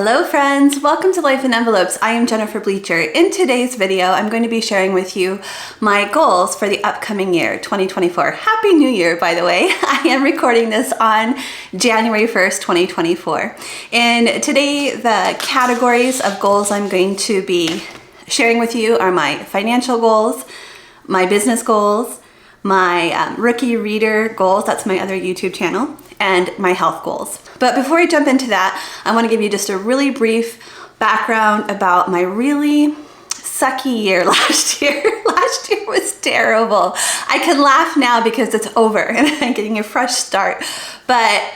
Hello friends, welcome to Life in Envelopes. I am Jennifer Bleecher. In today's video, I'm going to be sharing with you my goals for the upcoming year, 2024. Happy New Year, by the way. I am recording this on January 1st, 2024. And today, the categories of goals I'm going to be sharing with you are my financial goals, my business goals, my rookie reader goals, that's my other YouTube channel, and my health goals. But before I jump into that, I want to give you just a really brief background about my really sucky year last year. Last year was terrible. I can laugh now because it's over and I'm getting a fresh start. But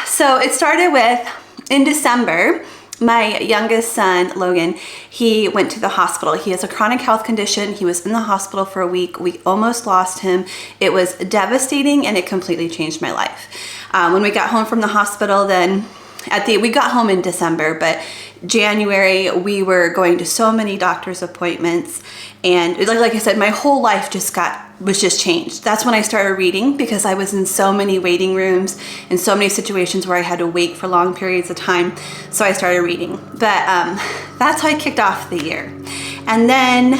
so it started with, in December, my youngest son, Logan, he went to the hospital. He has a chronic health condition. He was in the hospital for a week. We almost lost him. It was devastating and it completely changed my life. When we got home from the hospital, then we got home in December, but January we were going to so many doctor's appointments, and like I said, my whole life was just changed. That's when I started reading, because I was in so many waiting rooms and so many situations where I had to wait for long periods of time. So I started reading, but that's how I kicked off the year. And then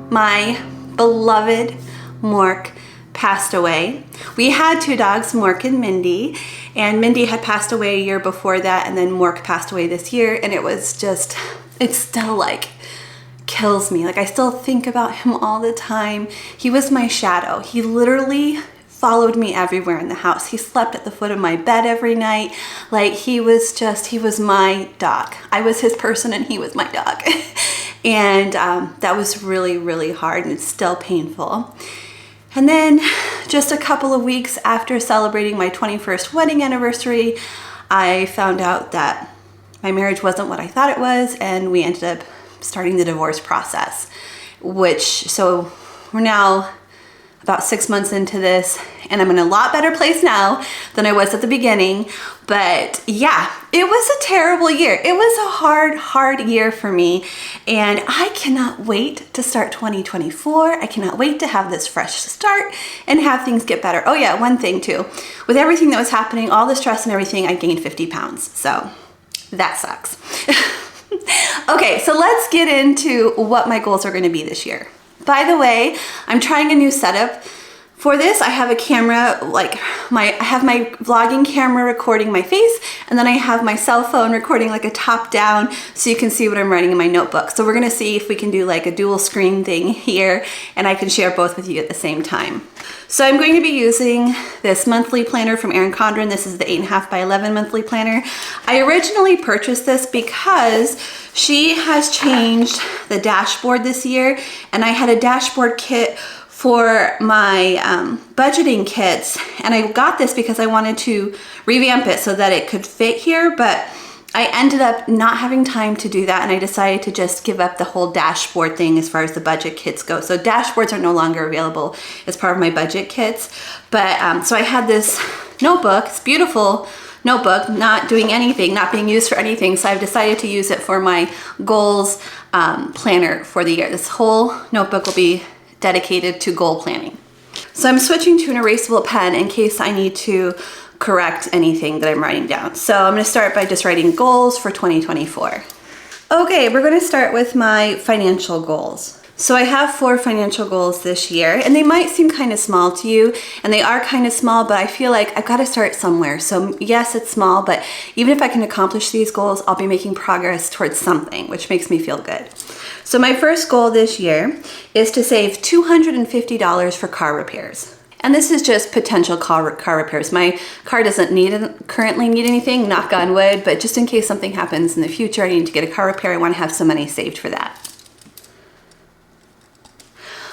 my beloved Mork passed away. We had two dogs, Mork and Mindy, and Mindy had passed away a year before that, and then Mork passed away this year, and it still like kills me. Like, I still think about him all the time. He was my shadow. He literally followed me everywhere in the house. He slept at the foot of my bed every night. Like, he was my dog. I was his person and he was my dog. And that was really, really hard, and it's still painful. And then just a couple of weeks after celebrating my 21st wedding anniversary, I found out that my marriage wasn't what I thought it was, and we ended up starting the divorce process, so we're now about 6 months into this, and I'm in a lot better place now than I was at the beginning. But yeah, it was a terrible year. It was a hard year for me, and I cannot wait to start 2024. I cannot wait to have this fresh start and have things get better. Oh yeah, one thing too, with everything that was happening, all the stress and everything, I gained 50 pounds. So that sucks. Okay, so let's get into what my goals are going to be this year. By the way, I'm trying a new setup. For this, I have a camera, I have my vlogging camera recording my face, and then I have my cell phone recording like a top down, so you can see what I'm writing in my notebook. So we're gonna see if we can do like a dual screen thing here, and I can share both with you at the same time. So I'm going to be using this monthly planner from CONDREN. This is the 8.5 by 11 monthly planner. I originally purchased this because she has changed the dashboard this year, and I had a dashboard kit for my budgeting kits, and I got this because I wanted to revamp it so that it could fit here, but I ended up not having time to do that, and I decided to just give up the whole dashboard thing as far as the budget kits go. So dashboards are no longer available as part of my budget kits, but so I had this notebook, it's beautiful notebook, not doing anything, not being used for anything, so I've decided to use it for my goals planner for the year. This whole notebook will be dedicated to goal planning. So I'm switching to an erasable pen in case I need to correct anything that I'm writing down. So I'm going to start by just writing goals for 2024. Okay, we're going to start with my financial goals. So I have 4 financial goals this year, and they might seem kind of small to you, and they are kind of small, but I feel like I've got to start somewhere. So yes, it's small, but even if I can accomplish these goals, I'll be making progress towards something, which makes me feel good. So my first goal this year is to save $250 for car repairs. And this is just potential car repairs. My car doesn't currently need anything, knock on wood, but just in case something happens in the future, I need to get a car repair, I want to have some money saved for that.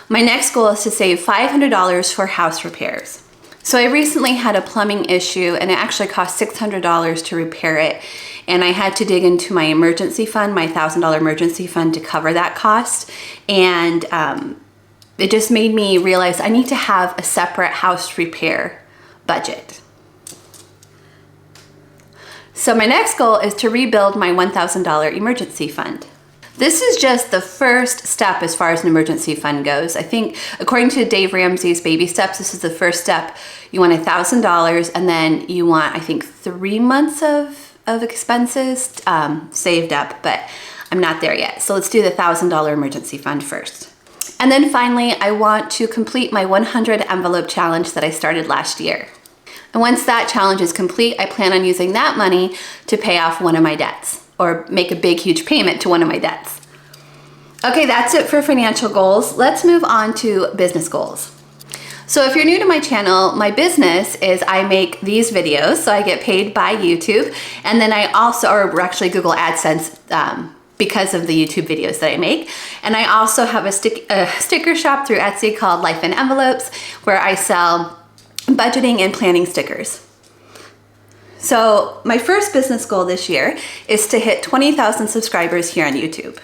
My next goal is to save $500 for house repairs. So I recently had a plumbing issue, and it actually cost $600 to repair it. And I had to dig into my emergency fund, my $1,000 emergency fund, to cover that cost. And it just made me realize I need to have a separate house repair budget. So my next goal is to rebuild my $1,000 emergency fund. This is just the first step as far as an emergency fund goes. I think according to Dave Ramsey's baby steps, this is the first step. You want $1,000, and then you want, I think, 3 months of of expenses saved up, but I'm not there yet. So let's do the $1,000 emergency fund first. And then finally, I want to complete my 100 envelope challenge that I started last year. And once that challenge is complete, I plan on using that money to pay off one of my debts or make a big, huge payment to one of my debts. Okay, that's it for financial goals. Let's move on to business goals. So if you're new to my channel, my business is I make these videos, so I get paid by YouTube, and then I also, or actually Google AdSense, because of the YouTube videos that I make. And I also have a sticker shop through Etsy called Life in Envelopes, where I sell budgeting and planning stickers. So my first business goal this year is to hit 20,000 subscribers here on YouTube.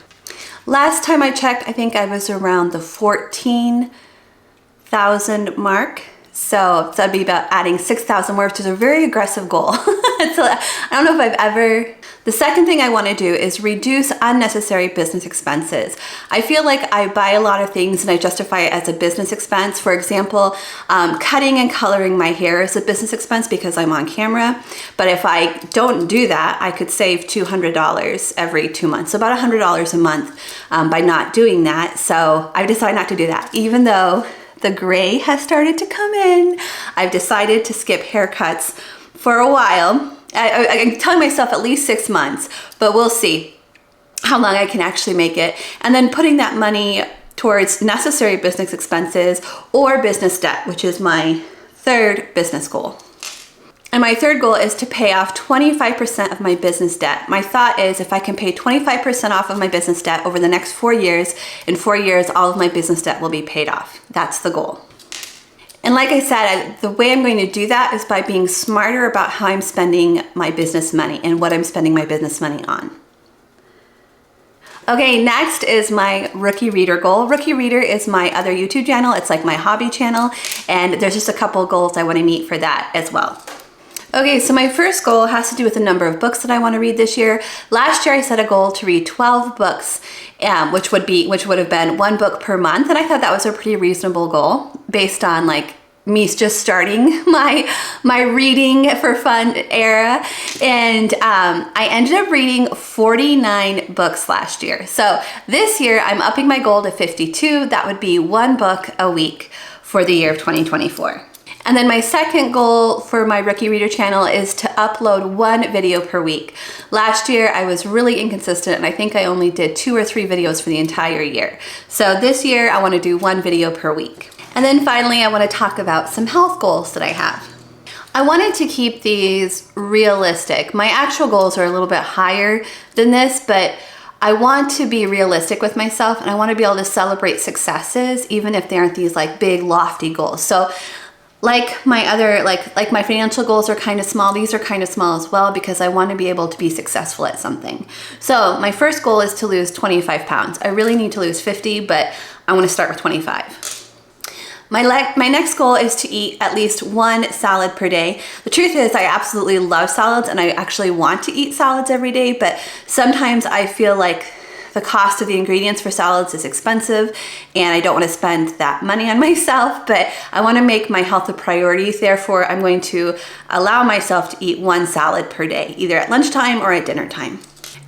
Last time I checked, I think I was around the 14,000 mark. So that'd be about adding 6,000 more, which is a very aggressive goal. I don't know if I've ever... The second thing I want to do is reduce unnecessary business expenses. I feel like I buy a lot of things and I justify it as a business expense. For example, cutting and coloring my hair is a business expense because I'm on camera. But if I don't do that, I could save $200 every 2 months. So about $100 a month by not doing that. So I've decided not to do that. Even though the gray has started to come in, I've decided to skip haircuts for a while. I'm telling myself at least 6 months, but we'll see how long I can actually make it. And then putting that money towards necessary business expenses or business debt, which is my third business goal. And my third goal is to pay off 25% of my business debt. My thought is if I can pay 25% off of my business debt over the next 4 years, in 4 years, all of my business debt will be paid off. That's the goal. And like I said, the way I'm going to do that is by being smarter about how I'm spending my business money and what I'm spending my business money on. Okay, next is my Rookie Reader goal. Rookie Reader is my other YouTube channel. It's like my hobby channel, and there's just a couple of goals I want to meet for that as well. Okay, so my first goal has to do with the number of books that I want to read this year. Last year I set a goal to read 12 books, which would have been 1 book per month, and I thought that was a pretty reasonable goal based on like me just starting my reading for fun era. And I ended up reading 49 books last year. So this year I'm upping my goal to 52. That would be 1 book a week for the year of 2024. And then my second goal for my Rookie Reader channel is to upload 1 video per week. Last year I was really inconsistent and I think I only did 2 or 3 videos for the entire year. So this year I want to do 1 video per week. And then finally I want to talk about some health goals that I have. I wanted to keep these realistic. My actual goals are a little bit higher than this, but I want to be realistic with myself and I want to be able to celebrate successes even if they aren't these like big lofty goals. So like my other, like my financial goals are kind of small, these are kind of small as well because I want to be able to be successful at something. So my first goal is to lose 25 pounds. I really need to lose 50, but I want to start with 25. My next goal is to eat at least 1 salad per day. The truth is I absolutely love salads and I actually want to eat salads every day, but sometimes I feel like the cost of the ingredients for salads is expensive and I don't want to spend that money on myself, but I want to make my health a priority. Therefore, I'm going to allow myself to eat 1 salad per day, either at lunchtime or at dinner time.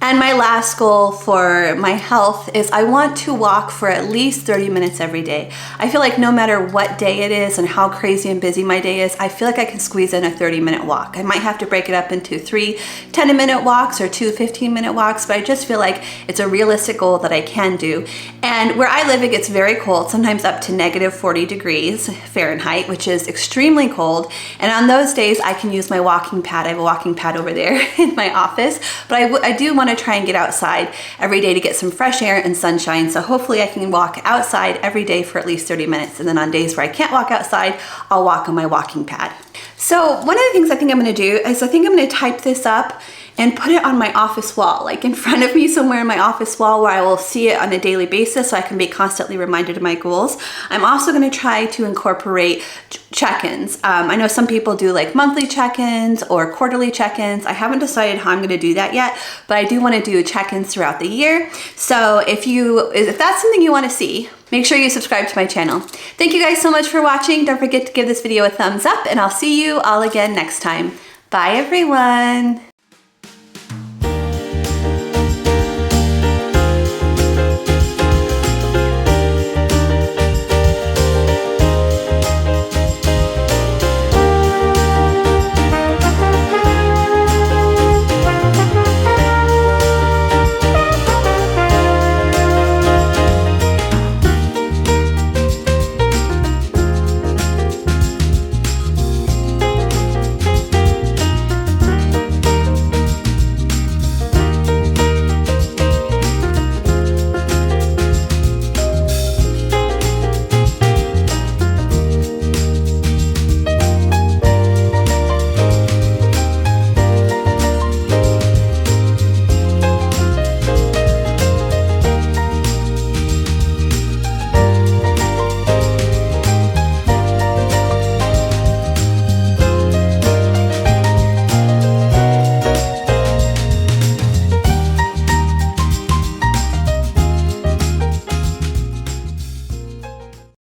And my last goal for my health is I want to walk for at least 30 minutes every day. I feel like no matter what day it is and how crazy and busy my day is, I feel like I can squeeze in a 30-minute walk. I might have to break it up into 3 10-minute walks or 2 15-minute walks, but I just feel like it's a realistic goal that I can do. And where I live, it gets very cold, sometimes up to -40 degrees Fahrenheit, which is extremely cold. And on those days, I can use my walking pad. I have a walking pad over there in my office, but I do want to try and get outside every day to get some fresh air and sunshine. So hopefully I can walk outside every day for at least 30 minutes. And then on days where I can't walk outside, I'll walk on my walking pad. So one of the things I think I'm going to do is I think I'm going to type this up and put it on my office wall, like in front of me somewhere in my office wall where I will see it on a daily basis so I can be constantly reminded of my goals. I'm also going to try to incorporate check-ins. I know some people do like monthly check-ins or quarterly check-ins. I haven't decided how I'm going to do that yet, but I do want to do check-ins throughout the year. So if that's something you want to see, make sure you subscribe to my channel. Thank you guys so much for watching. Don't forget to give this video a thumbs up and I'll see you all again next time. Bye everyone.